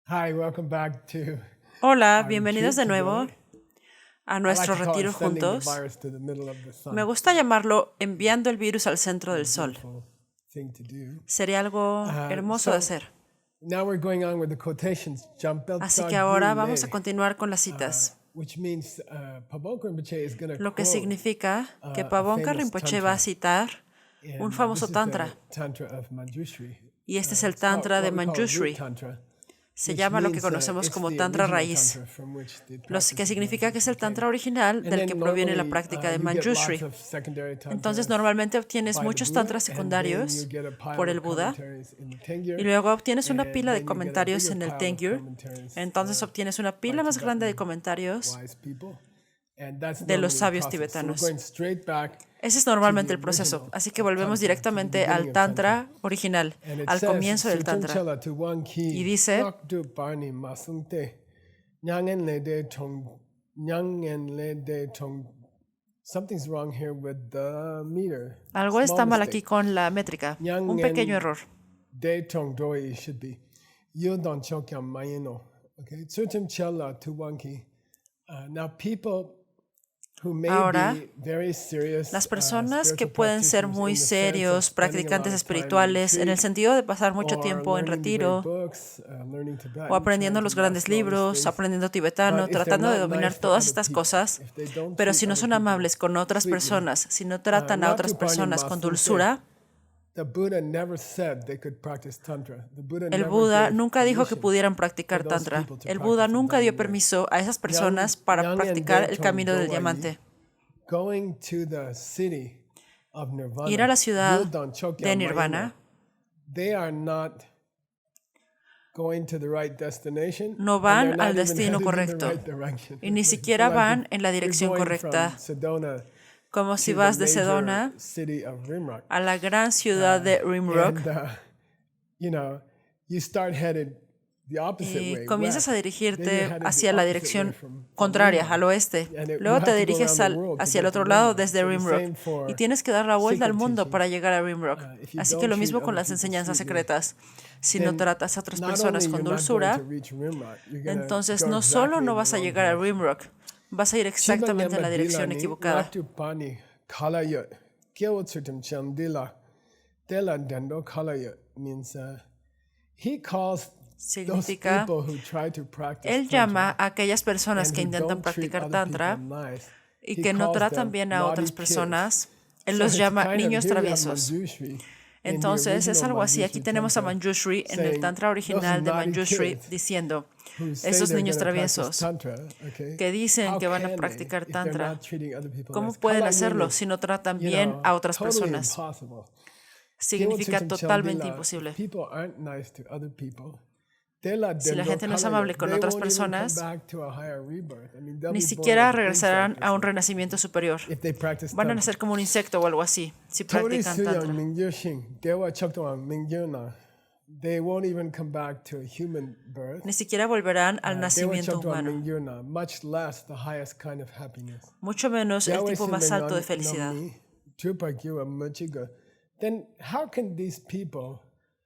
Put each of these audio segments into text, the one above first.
Hi, welcome back to Hola, our bienvenidos de retreat nuevo together. a I like nuestro to call it retiro sending the juntos. virus to the middle of the Me sun. gusta llamarlo enviando el virus al centro del sol. Beautiful thing to do. Sería algo hermoso de So hacer. now we're going on with the quotations. Así que Jampeltsag ahora vamos a Gyule, continuar con las citas, which means Pabonka Rinpoche is going to lo que quote significa que a Pabonka famous Rinpoche va a tantra. citar un And famoso this is tantra, the tantra of Manjushri. y este es el It's called tantra de what we call root Manjushri. tantra, Se which llama lo que means conocemos it's como the tantra original raíz, tantra from which the lo practice que of significa que es el Manjushri tantra came. original And del then que proviene la normally práctica de you get lots Manjushri. of secondary Entonces tantras normalmente obtienes by the muchos Buddha, tantras and then you secundarios get a pile por el of Buda, commentaries in the y Tengyur, luego obtienes una and pila de then you get a comentarios bigger en el pile of Tengyur. commentaries Entonces obtienes una by pila más grande de Tibetan comentarios wise people, and that's de los normally the sabios process. So we're tibetanos. going straight back Ese es to the normalmente el proceso. original Así que of volvemos Tantra, to the directamente beginning al of Tantra. Tantra original, And it al says, comienzo del Sutum Tantra. Chala to one Y key, dice, Nakdu Parni Masungte, Nyangen Le De Tong, Nyangen Le De Tong. Something's wrong here with the meter. algo Small está mal mistake. aquí con la métrica. Un pequeño error. De Tong Doi should be. You don't choke on Mayeno. Okay, Sutum Chala to one key. Now people who may Ahora, be very serious las personas que spiritual pueden ser practitioners muy in the sense of serios, spending a lot practicantes of time in espirituales, en el retreat, sentido de pasar mucho or tiempo en learning the great retiro, books, learning o Tibetan, aprendiendo trying los to grandes master all these libros, things. aprendiendo tibetano, But if they're tratando de not dominar nice to todas other estas people, cosas, if they don't pero treat si no other son people amables con otras sweetly, personas, si no tratan a otras Natu Pani personas con Masute, dulzura, the Buddha never said they could practice Tantra. The Buddha el never Buda gave nunca dijo que permission pudieran for practicar those Tantra. people to El Buda practice the nunca dio Diamond Way. permiso a esas personas para Yang and practicar el Detong camino del Doai, diamante. going to the city of Nirvana, Ir a la ciudad Yudon Chokya de Mayana, Nirvana they are not going to the right destination, no and van they're not al even destino headed in the correcto right direction. y ni So siquiera like van if en la you're dirección going correcta, from Sedona como si to the vas de major Sedona city of Rimrock, a la gran ciudad de Rimrock and you start headed the opposite y way, comienzas a west. Then you're dirigirte headed hacia the la opposite way dirección from contraria, Rimrock. al oeste. And you Luego te have to go diriges around the world to hacia el get to otro lado Rimrock. desde So the Rimrock same for y tienes que dar la vuelta al secret mundo teachings. para llegar a Rimrock. If you Así don't que lo treat mismo con other las people enseñanzas sweetly, secretas. Si no then tratas a otras not only personas you're con not going dulzura, to reach Rimrock, you're going to entonces go no solo exactly no in the vas a wrong llegar a direction. Rimrock, vas a ir exactamente en la dirección equivocada. Natu Pani Kalayut, Kyotsutum Chandila, Dela Dendo Kalayut means he calls those Significa, people who try to practice él llama Tantra a aquellas personas and que who intentan don't treat practicar other Tantra people nice. y He que no calls tratan them bien a otras naughty kids. personas. Él So los it's llama kind of, niños here we have traviesos. Manjushri in the Entonces es original algo así. Aquí Manjushri tenemos a Tantra Manjushri en el saying, Tantra those original de naughty Manjushri kids diciendo, who say esos they're niños going to practice traviesos Tantra, okay? que dicen How que van a can practicar if they're Tantra, not treating other people ¿cómo nice? pueden Kala hacerlo meaning, si no tratan bien a otras totally personas? impossible. Significa Gyaltsen totalmente Chandila, imposible. if people aren't nice to other people, Si la gente no es amable con they otras won't even come personas, back to a higher rebirth. I mean, they'll ni be born siquiera as regresarán insect a or un something renacimiento superior. if they practice Van a Tantra. nacer como un insecto o algo así, si Tori practican Suyang Tantra. Mingyu Xing, Dewa Choktoang Mingyu Na, they won't even come back to a human birth. Ni siquiera volverán al Dewa nacimiento Choktoang humano, Mingyu Na, much less the highest kind of happiness. mucho menos el Dewa tipo más alto de Simengan felicidad. Nomi, Trupa Gyua Machiga. Then how can these people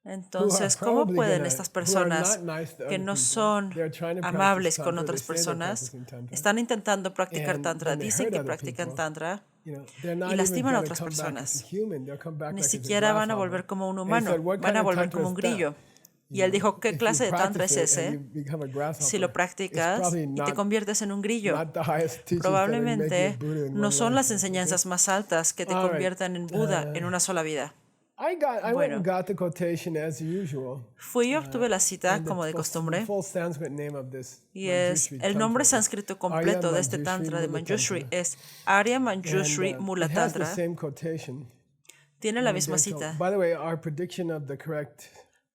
Entonces, ¿cómo pueden estas personas que no son amables con otras personas, están intentando practicar Tantra, dicen que practican Tantra y lastiman a otras personas? Ni siquiera van a volver como un humano, van a volver como un grillo. Y él dijo, ¿qué clase de Tantra es ese? Si lo practicas y te conviertes en un grillo, probablemente no son las enseñanzas más altas que te conviertan en Buda en una sola vida. I went and got the quotation as usual. Fui y obtuve la cita And como de the costumbre full Sanskrit name of this y es Manjushri el nombre Tantra. sánscrito completo de este tantra de Manjushri es Arya Manjushri Mula It has the Tantra. same quotation. Tiene la misma cita. By the way, our prediction of the correct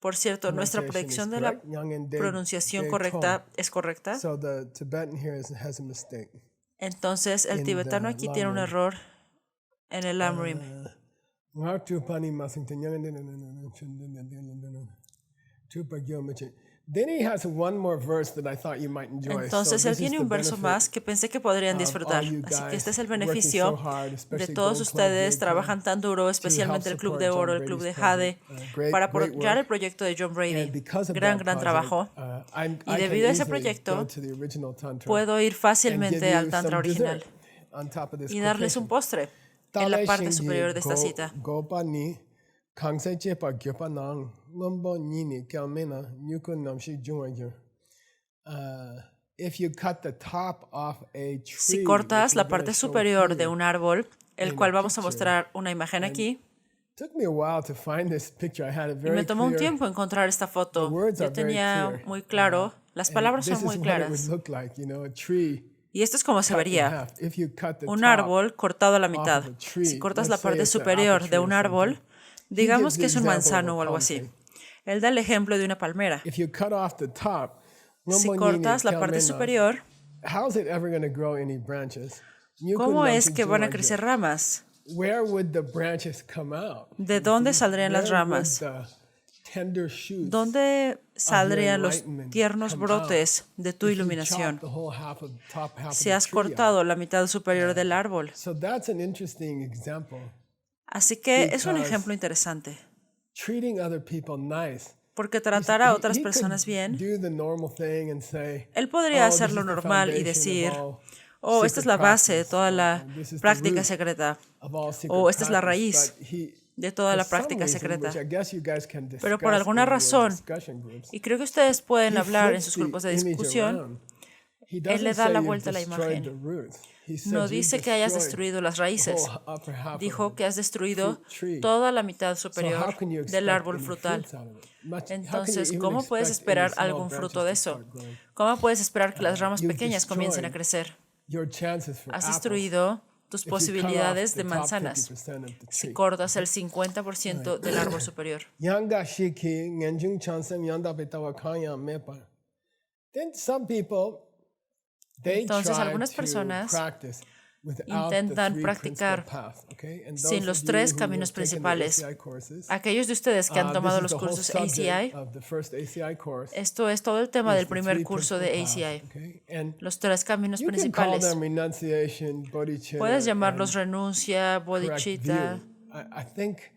Por cierto, nuestra pronunciation predicción is de la correct. Nyangen De- pronunciación De correcta Tong. es correcta. So the Tibetan here has a mistake. Entonces el in tibetano the aquí tiene un Lamrim. error en el Lamrim. Entonces él tiene un verso más que pensé que podrían disfrutar. Así que este es el beneficio de todos ustedes, trabajan tan duro, especialmente el Club de Oro, el Club de Jade, para apoyar el proyecto de John Brady. Gran trabajo. Y debido a ese proyecto, puedo ir fácilmente al Tantra original y darles un postre en la parte superior de esta cita. Si cortas la parte superior de un árbol, el cual vamos a mostrar una imagen aquí, y me tomó un tiempo encontrar esta foto. Yo tenía muy claro, las palabras son muy claras. Y esto es como se vería. Un árbol cortado a la mitad. Si cortas la parte superior de un árbol, digamos que es un manzano o algo así. Él da el ejemplo de una palmera. Si cortas la parte superior, ¿cómo es que van a crecer ramas? ¿De dónde saldrían las ramas? ¿Dónde saldrían los tiernos brotes de tu iluminación si has cortado la mitad superior del árbol? Así que es un ejemplo interesante. Porque tratar a otras personas bien, él podría hacer lo normal y decir, oh, esta es la base de toda la práctica secreta, o esta es la raíz de toda la práctica secreta. Pero por alguna razón, y creo que ustedes pueden hablar en sus grupos de discusión, él le da la vuelta a la imagen. No dice que hayas destruido las raíces. Dijo que has destruido toda la mitad superior del árbol frutal. Entonces, ¿cómo puedes esperar algún fruto de eso? ¿Cómo puedes esperar que las ramas pequeñas comiencen a crecer? Has destruido tus posibilidades de manzanas si cortas el 50% del árbol superior. Entonces, algunas personas intentan practicar sin los tres caminos principales. Aquellos de ustedes que han tomado los cursos ACI, esto es todo el tema del primer curso de ACI, los tres caminos principales. Puedes llamarlos renuncia, bodhicitta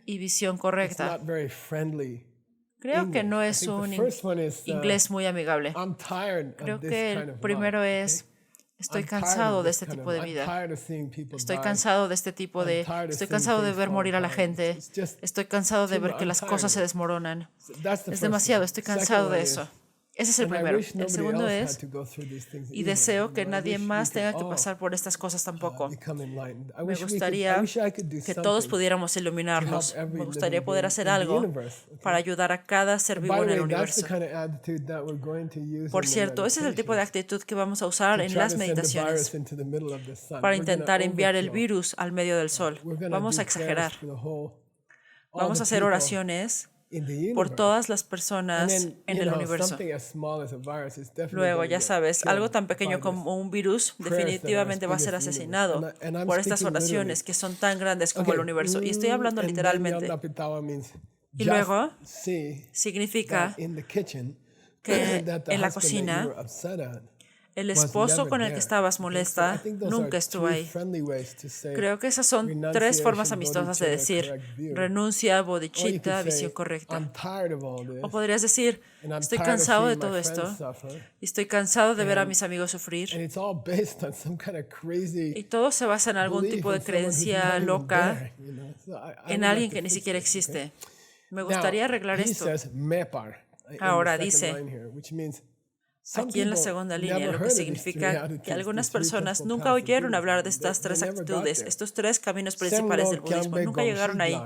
y visión correcta. Creo que no es un inglés muy amigable. Creo que el primero es: estoy cansado de este tipo de vida. Estoy cansado de este tipo de... Estoy cansado de ver morir a la gente. Estoy cansado de ver que las cosas se desmoronan. Es demasiado, estoy cansado de eso. Ese es el primero. El segundo es, y deseo que nadie más tenga que pasar por estas cosas tampoco. Me gustaría que todos pudiéramos iluminarnos. Me gustaría poder hacer algo para ayudar a cada ser vivo en el universo. Por cierto, ese es el tipo de actitud que vamos a usar en las meditaciones para intentar enviar el virus al medio del sol. Vamos a exagerar. Vamos a hacer oraciones por todas las personas en el universo. Luego, ya sabes, algo tan pequeño como un virus definitivamente va a ser asesinado por estas oraciones que son tan grandes como el universo. Y estoy hablando literalmente. Y luego, significa que en la cocina, el esposo con el que estabas molesta nunca estuvo ahí. Creo que esas son tres formas amistosas de decir renuncia, bodhicitta, visión correcta. O podrías decir, estoy cansado de todo esto y estoy cansado de ver a mis amigos sufrir. Y todo se basa en algún tipo de creencia loca en alguien que ni siquiera existe. Me gustaría arreglar esto. Ahora dice, aquí en la segunda línea, lo que significa que algunas personas nunca oyeron hablar de estas tres actitudes, estos tres caminos principales del budismo, nunca llegaron ahí.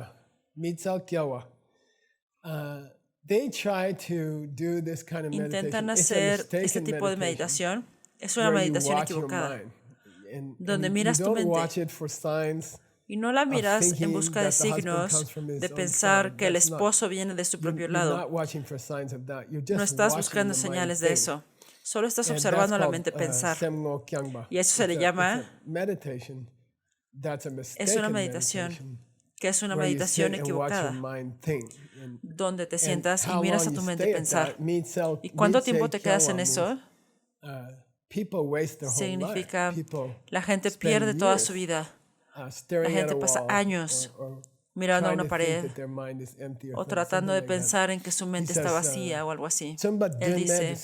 Intentan hacer este tipo de meditación. Es una meditación equivocada, donde miras tu mente y no la miras en busca de signos, de pensar que el esposo viene de su propio lado. No estás buscando señales de eso. Solo estás observando a la mente pensar. Y eso se le llama, es una meditación que es una meditación equivocada, donde te sientas y miras a tu mente pensar. ¿Y cuánto tiempo te quedas en eso? Significa, la gente pierde toda su vida. La gente pasa años mirando a una pared o tratando de pensar en que su mente está vacía o algo así. Él dice,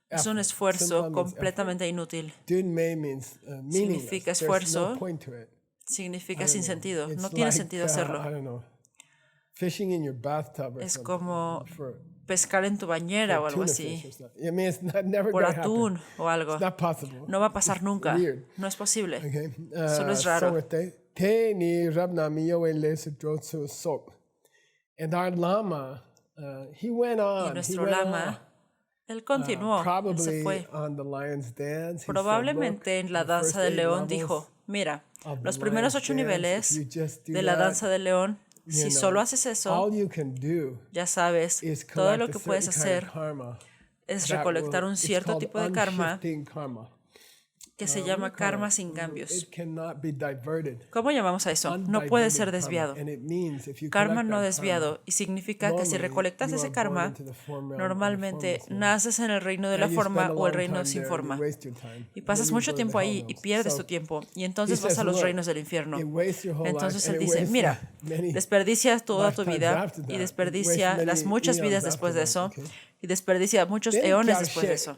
es un esfuerzo completamente inútil. Significa esfuerzo, significa sin sentido. No tiene sentido hacerlo. Es como pescar en tu bañera o algo así, por atún o algo. No va a pasar nunca. No es posible. Solo es raro. Y nuestro lama, él continuó, él se fue. Probablemente en la danza del león dijo, mira, los primeros 8 niveles de la danza del león, si solo haces eso, ya sabes, todo lo que puedes hacer es recolectar un cierto tipo de karma que se llama karma sin cambios. ¿Cómo llamamos a eso? No puede ser desviado. Karma no desviado, y significa que si recolectas ese karma, normalmente naces en el reino de la forma o el reino sin forma. Y pasas mucho tiempo ahí y pierdes tu tiempo, y entonces vas a los reinos del infierno. Entonces él dice, mira, desperdicias toda tu vida y desperdicia las muchas vidas después de eso, y desperdicia muchos eones después de eso.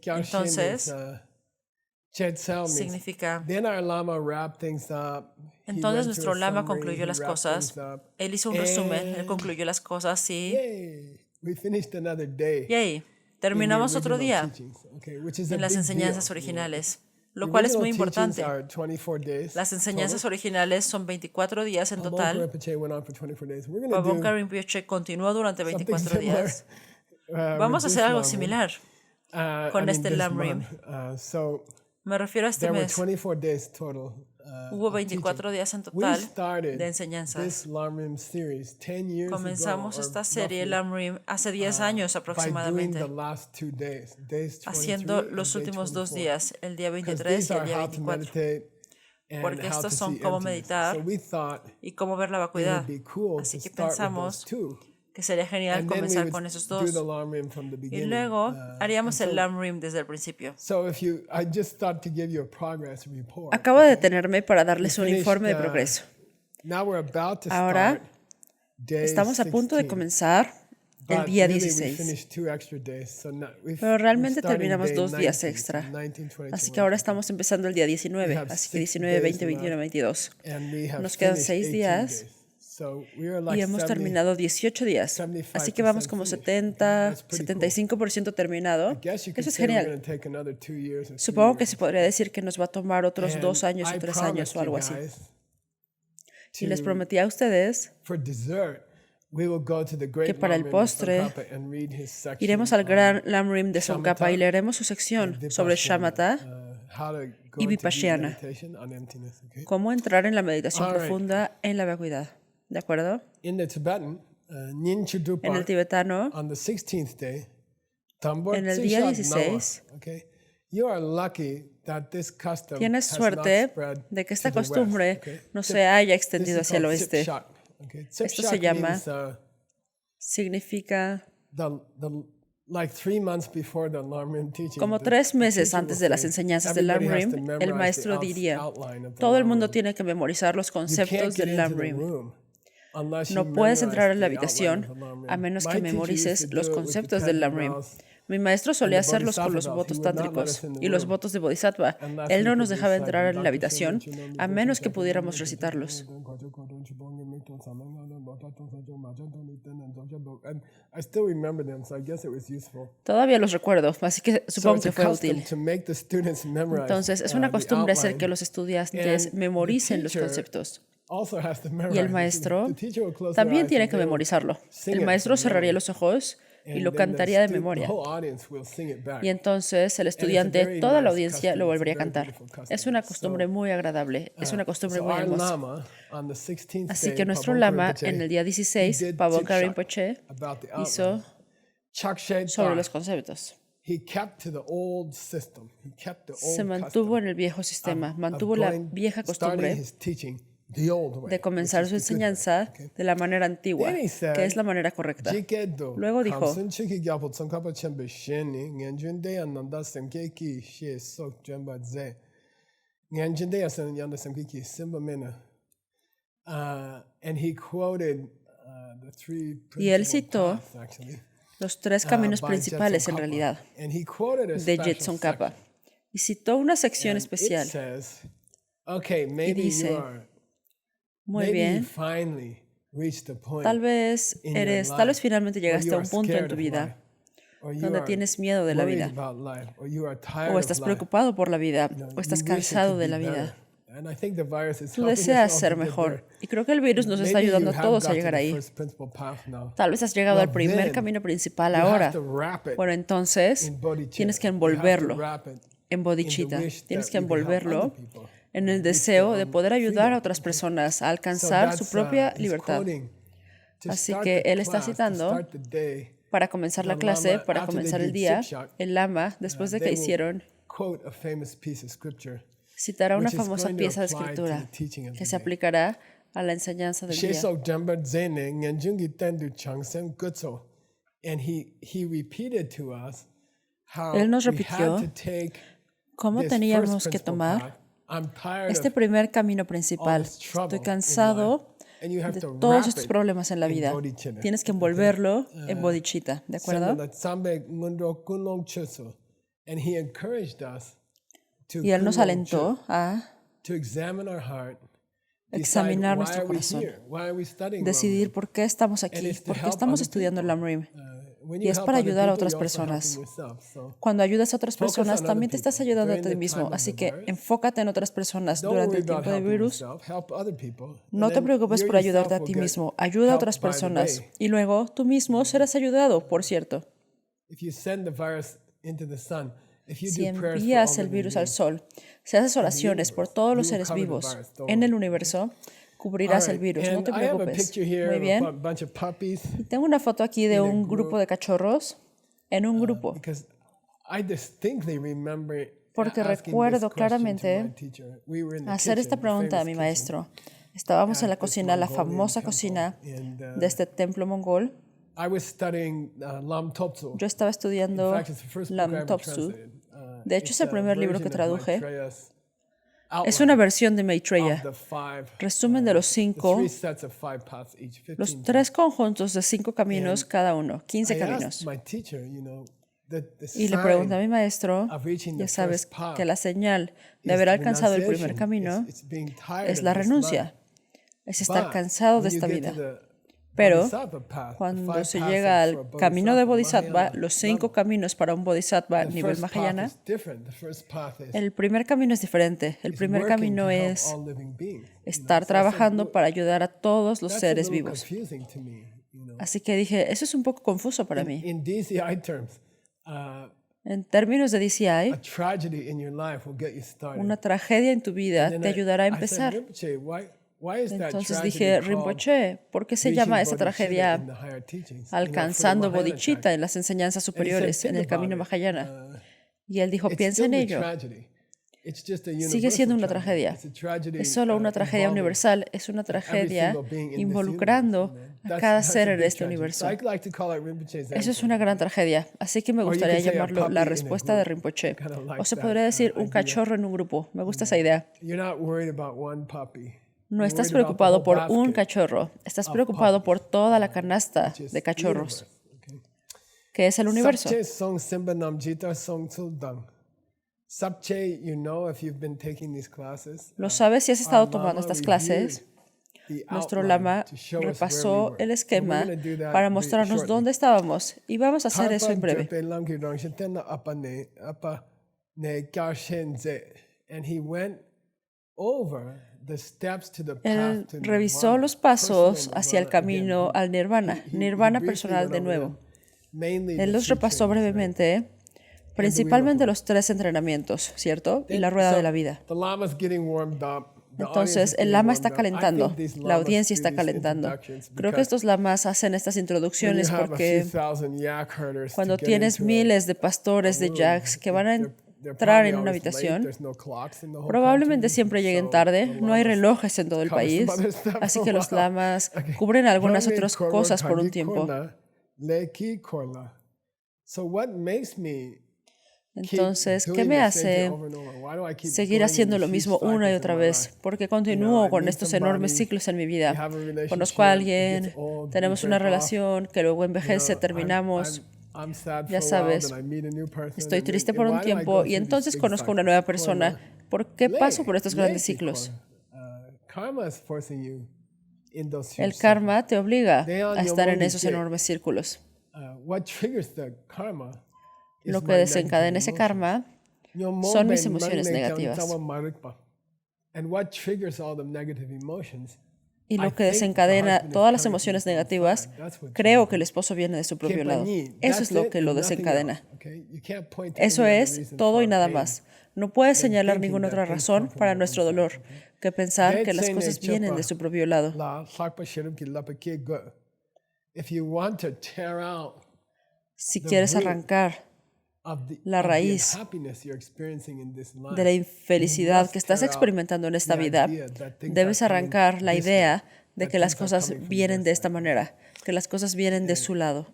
Entonces significa, entonces nuestro lama concluyó las cosas, él hizo un resumen, él concluyó las cosas y ¡yay! Terminamos otro día en las enseñanzas originales, lo cual es muy importante. Las enseñanzas originales son 24 días en total. Pabonka Rinpoche continuó durante 24 días. Vamos a hacer algo similar con este Lamrim. Me refiero a este mes. Hubo 24 días en total de enseñanzas. Comenzamos esta serie Lamrim hace 10 años aproximadamente, haciendo los últimos 2 días, el día 23 y el día 24, porque estos son cómo meditar y cómo ver la vacuidad. Así que pensamos que sería genial comenzar con esos dos. Y luego haríamos el Lamrim desde el principio. Acabo de detenerme para darles un informe de progreso. Ahora estamos a punto de comenzar el día 16. Pero realmente terminamos 2 días extra. Así que ahora estamos empezando el día 19. Así que 19, 20, 21, 22. Nos quedan 6 días. Y hemos terminado 18 días. Así que vamos como 75% terminado. Eso es genial. Supongo que se podría decir que nos va a tomar otros 2 años o 3 años o algo así. Y les prometí a ustedes que para el postre iremos al gran Lamrim de Tsongkhapa y leeremos su sección sobre Shamatha y Vipassana. Cómo entrar en la meditación profunda en la vacuidad. ¿De acuerdo? En el tibetano, en el día 16, tienes suerte de que esta costumbre no se haya extendido hacia el oeste. Esto se llama, significa, como 3 meses antes de las enseñanzas del Lamrim, el maestro diría, todo el mundo tiene que memorizar los conceptos del Lamrim. No puedes entrar en la habitación a menos que memorices los conceptos del Lamrim. Mi maestro solía hacerlos con los votos tántricos y los votos de Bodhisattva. Él no nos dejaba entrar en la habitación a menos que pudiéramos recitarlos. Todavía los recuerdo, así que supongo que fue útil. Entonces, es una costumbre hacer que los estudiantes memoricen los conceptos. Y el maestro también tiene que memorizarlo. El maestro cerraría los ojos y lo cantaría de memoria. Y entonces el estudiante, toda la audiencia, lo volvería a cantar. Es una costumbre muy agradable, es una costumbre muy hermosa. Así que nuestro lama, en el día 16, Pabonka Rinpoche, hizo sobre los conceptos. Se mantuvo en el viejo sistema, mantuvo la vieja costumbre de comenzar su enseñanza de la manera antigua, que es la manera correcta. Luego dijo, y él citó los tres caminos principales en realidad de Jetson Kappa. Y citó una sección especial. Y dice, muy bien, tal vez finalmente llegaste a un punto en tu vida donde tienes miedo de la vida, o estás preocupado por la vida, o estás cansado de la vida. Tú deseas ser mejor, y creo que el virus nos está ayudando a todos a llegar ahí. Tal vez has llegado al primer camino principal ahora. Bueno, entonces tienes que envolverlo en bodhicitta, tienes que envolverlo en el deseo de poder ayudar a otras personas a alcanzar su propia libertad. Así que él está citando para comenzar la clase, para comenzar el día, el Lama, después de que hicieron, citará una famosa pieza de escritura que se aplicará a la enseñanza del día. Él nos repitió cómo teníamos que tomar este primer camino principal. Estoy cansado de todos estos problemas en la vida. Tienes que envolverlo en bodhicitta, ¿de acuerdo? Y él nos alentó a examinar nuestro corazón, decidir por qué estamos aquí, por qué estamos estudiando el Lamrim. Y es para ayudar a otras personas. Cuando ayudas a otras personas, también te estás ayudando a ti mismo. Así que enfócate en otras personas durante el tiempo de virus. No te preocupes por ayudarte a ti mismo. Ayuda a otras personas. Y luego tú mismo serás ayudado, por cierto. Si envías el virus al sol, si haces oraciones por todos los seres vivos en el universo, cubrirás el virus, no te preocupes. Muy bien. Y tengo una foto aquí de un grupo de cachorros en un grupo. Porque recuerdo claramente hacer esta pregunta a mi maestro. Estábamos en la cocina, la famosa cocina de este templo mongol. Yo estaba estudiando Lam Topsu. De hecho, es el primer libro que traduje. Es una versión de Maitreya. Resumen de los 3 conjuntos de 5 caminos cada uno, 15 caminos. Y le pregunté a mi maestro, ya sabes que la señal de haber alcanzado el primer camino es la renuncia, es estar cansado de esta vida. Pero cuando se llega al camino de Bodhisattva, los 5 caminos para un Bodhisattva nivel Mahayana, el primer camino es diferente. El primer camino es estar trabajando para ayudar a todos los seres vivos. Así que dije, eso es un poco confuso para mí. En términos de DCI, una tragedia en tu vida te ayudará a empezar. Entonces dije, Rinpoche, ¿por qué se llama esa tragedia alcanzando bodhicitta en las enseñanzas superiores, en el camino Mahayana? Y él dijo, piensa en ello. Sigue siendo una tragedia. Es solo una tragedia universal. Es una tragedia involucrando a cada ser en este universo. Eso es una gran tragedia. Así que me gustaría llamarlo la respuesta de Rinpoche. O se podría decir un cachorro en un grupo. Me gusta esa idea. No estás preocupado por un cachorro, estás preocupado por toda la canasta de cachorros, que es el universo. Lo sabes si has estado tomando estas clases. Nuestro Lama repasó el esquema para mostrarnos dónde estábamos y vamos a hacer eso en breve. Él revisó los pasos hacia el camino al nirvana, nirvana personal de nuevo. Él los repasó brevemente, principalmente los 3 entrenamientos, ¿cierto? Y la rueda de la vida. Entonces, el lama está calentando, la audiencia está calentando. Creo que estos lamas hacen estas introducciones porque cuando tienes miles de pastores de yaks que van a entrar en una habitación, probablemente siempre lleguen tarde, no hay relojes en todo el país, así que los lamas cubren algunas otras cosas por un tiempo. Entonces, ¿qué me hace seguir haciendo lo mismo una y otra vez? Porque continúo con estos enormes ciclos en mi vida. Conozco a alguien, tenemos una relación que luego envejece, terminamos. Ya sabes, estoy triste por un tiempo y entonces conozco a una nueva persona. ¿Por qué paso por estos grandes ciclos? El karma te obliga a estar en esos enormes círculos. Lo que desencadena ese karma son mis emociones negativas. Y lo que desencadena todas las emociones negativas, creo que el esposo viene de su propio lado. Eso es lo que lo desencadena. Eso es todo y nada más. No puedes señalar ninguna otra razón para nuestro dolor que pensar que las cosas vienen de su propio lado. Si quieres arrancar la raíz de la infelicidad que estás experimentando en esta vida, debes arrancar la idea de que las cosas vienen de esta manera, que las cosas vienen de su lado.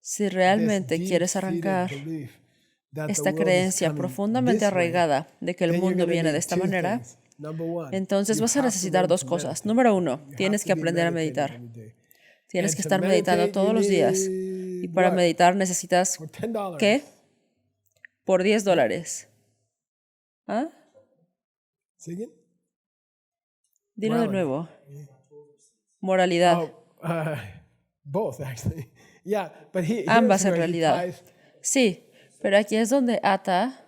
Si realmente quieres arrancar esta creencia profundamente arraigada de que el mundo viene de esta manera, entonces vas a necesitar dos cosas. Número uno, tienes que aprender a meditar. Tienes que estar meditando todos los días. Y para meditar necesitas, ¿qué? Por $10. ¿Ah? Dilo de nuevo. Moralidad. Ambas en realidad. Sí, pero aquí es donde ata.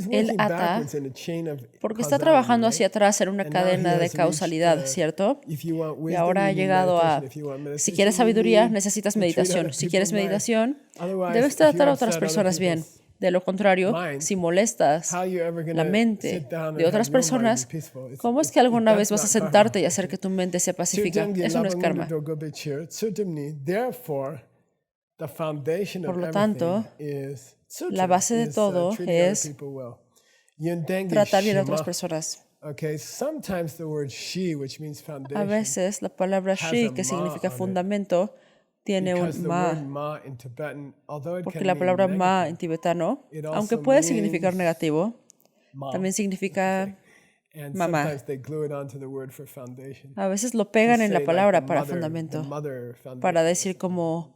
Él ata porque está trabajando hacia atrás en una cadena de causalidad, ¿cierto? Y ahora ha llegado a, si quieres sabiduría, necesitas meditación. Si quieres meditación, debes tratar a otras personas bien. De lo contrario, si molestas la mente de otras personas, ¿cómo es que alguna vez vas a sentarte y hacer que tu mente sea pacífica? Eso no es karma. Por lo tanto, la base de todo es tratar bien a otras personas. A veces la palabra shi, que significa fundamento, tiene un ma, porque la palabra ma en tibetano, aunque puede significar negativo, también significa mamá. A veces lo pegan en la palabra para fundamento, para decir como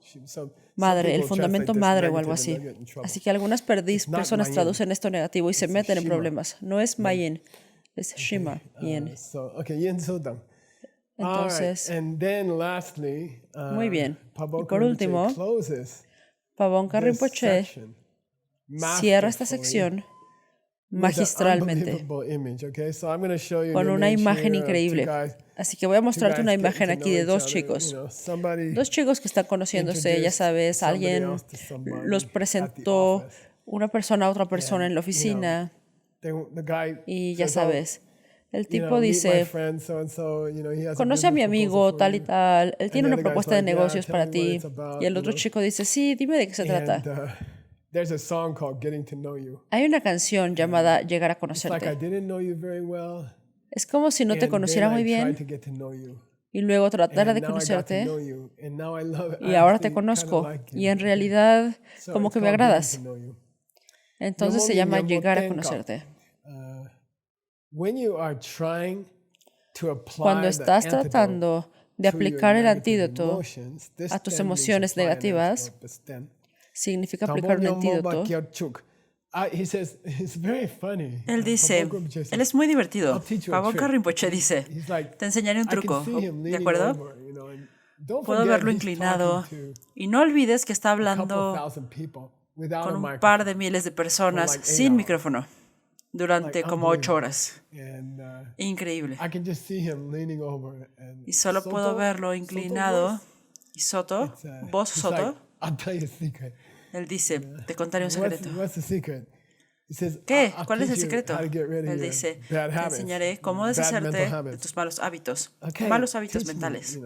madre, el fundamento madre o algo así. Así que algunas personas traducen esto negativo y se meten en problemas. No es mayin, es shima, yin. Entonces, muy bien. Y por último, Pabonka Rinpoche cierra esta sección magistralmente con una imagen increíble. Así que voy a mostrarte una imagen aquí de dos chicos. Dos chicos que están conociéndose, ya sabes, alguien los presentó una persona a otra persona en la oficina y ya sabes. El tipo dice, conoce a mi amigo tal y tal, él tiene una propuesta de negocios para ti. Y el otro chico dice, sí, dime de qué se trata. Hay una canción llamada Llegar a conocerte. Es como si no te conociera muy bien y luego tratara de conocerte y ahora te conozco y en realidad como que me agradas. Entonces se llama Llegar a conocerte. Cuando estás tratando de aplicar el antídoto a tus emociones negativas, significa aplicar un antídoto. Él dice, él es muy divertido. Pabonka Rinpoche dice, te enseñaré un truco, ¿de acuerdo? Puedo verlo inclinado y no olvides que está hablando con un par de miles de personas sin micrófono durante como 8 horas. Increíble. Y solo puedo verlo inclinado Y Soto, Boss Soto, él dice, te contaré un secreto. ¿Qué? ¿Cuál es el secreto? Él dice, te enseñaré cómo deshacerte de tus malos hábitos mentales.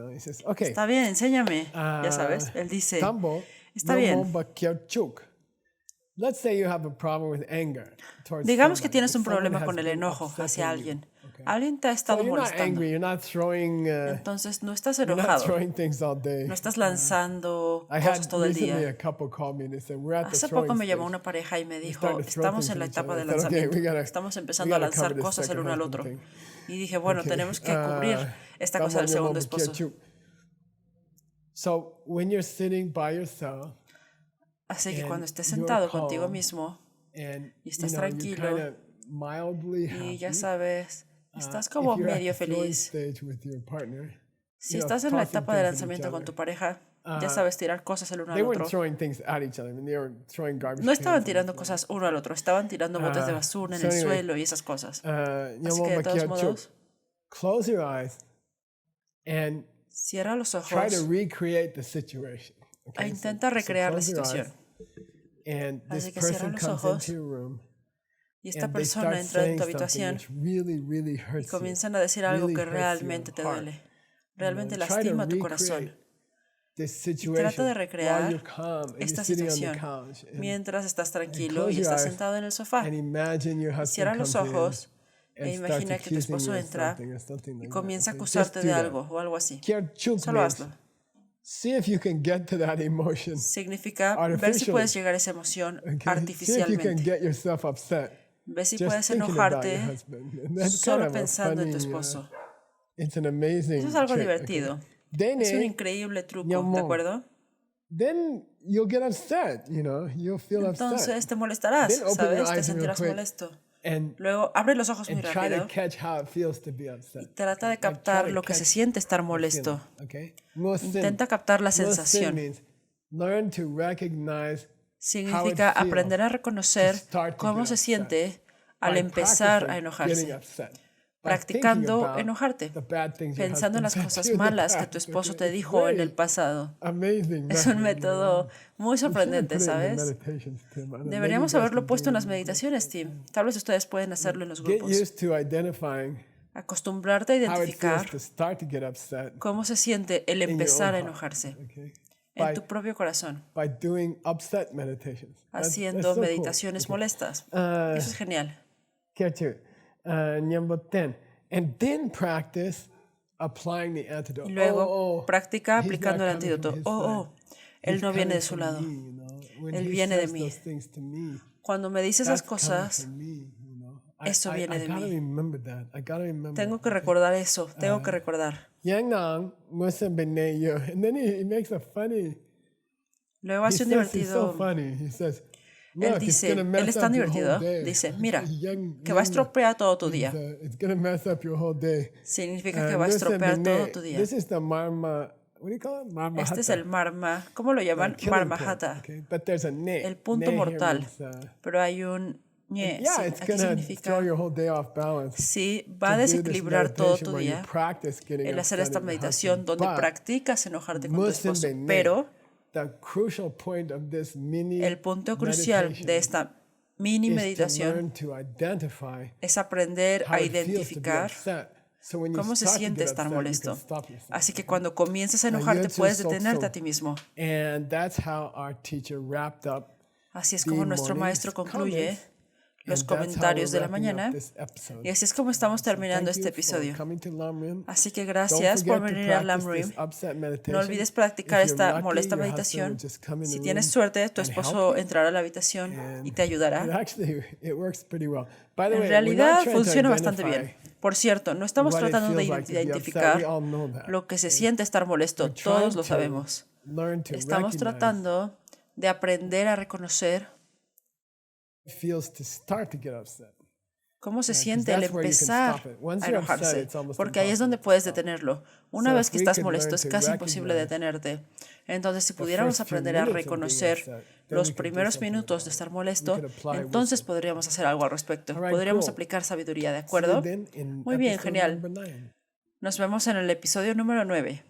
Está bien, enséñame. Ya sabes, él dice, está bien. Digamos que tienes un problema con el enojo hacia alguien. Alguien te ha estado molestando. Entonces no estás enojado. No estás lanzando cosas todo el día. Hace poco me llamó una pareja y me dijo, estamos en la etapa de lanzamiento. Estamos empezando a lanzar cosas el uno al otro. Y dije, bueno, tenemos que cubrir esta cosa del segundo esposo. Así que cuando estés sentado contigo mismo y estás tranquilo y ya sabes, estás como medio feliz. Si estás en la etapa de lanzamiento con tu pareja, ya sabes tirar cosas el uno al otro. No estaban tirando cosas uno al otro, estaban tirando botes de basura en el suelo y esas cosas. Así que de todos modos, cierra los ojos e intenta recrear la situación. Así que cierra los ojos y esta persona entra en tu habitación y comienzan a decir algo que realmente te duele, realmente lastima tu corazón. Y trata de recrear esta situación mientras estás tranquilo y estás sentado en el sofá. Cierra los ojos e imagina que tu esposo entra y comienza a acusarte de algo o algo así. Solo hazlo. Significa ver si puedes llegar a esa emoción artificialmente. Ve si puedes enojarte solo pensando en tu esposo. Eso es algo divertido. Es un increíble truco, ¿de acuerdo? Entonces te molestarás, ¿sabes? Te sentirás molesto. Luego abre los ojos muy rápido y trata de captar lo que se siente estar molesto. Intenta captar la sensación. Significa aprender a reconocer cómo se siente al empezar a enojarse. Practicando enojarte, pensando en las cosas malas que tu esposo te dijo en el pasado. Es un método muy sorprendente, ¿sabes? Deberíamos haberlo puesto en las meditaciones, Tim. Tal vez ustedes pueden hacerlo en los grupos. Acostumbrarte a identificar cómo se siente el empezar a enojarse en tu propio corazón, haciendo meditaciones molestas. Eso es genial. Y luego practica aplicando el antídoto. Él no viene de su lado. Él viene de mí. Cuando me dice esas cosas, eso viene de mí. Tengo que recordar eso. Tengo que recordar. Luego hace un divertido. Él dice, él es tan divertido, dice, mira, que va a estropear todo tu día. Significa que va a estropear todo tu día. Este es el marma, ¿cómo lo llaman? Marmahata, el punto mortal. Pero hay un ñe, aquí significa, sí, va a desequilibrar todo tu día el hacer esta meditación donde practicas enojarte con tu esposo, pero el punto crucial de esta mini meditación es aprender a identificar cómo se siente estar molesto. Así que cuando comiences a enojarte, puedes detenerte a ti mismo. Así es como nuestro maestro concluye los comentarios de la mañana. Y así es como estamos terminando este episodio. Así que gracias por venir a Lamrim. No olvides practicar esta molesta meditación. Si tienes suerte, tu esposo entrará a la habitación y te ayudará. En realidad funciona bastante bien. Por cierto, no estamos tratando de identificar lo que se siente estar molesto. Todos lo sabemos. Estamos tratando de aprender a reconocer cómo se siente el empezar a enojarse, porque ahí es donde puedes detenerlo. Una vez que estás molesto es casi imposible detenerte. Entonces, si pudiéramos aprender a reconocer los primeros minutos de estar molesto, entonces podríamos hacer algo al respecto. Podríamos aplicar sabiduría, ¿de acuerdo? Muy bien, genial. Nos vemos en el episodio número 9.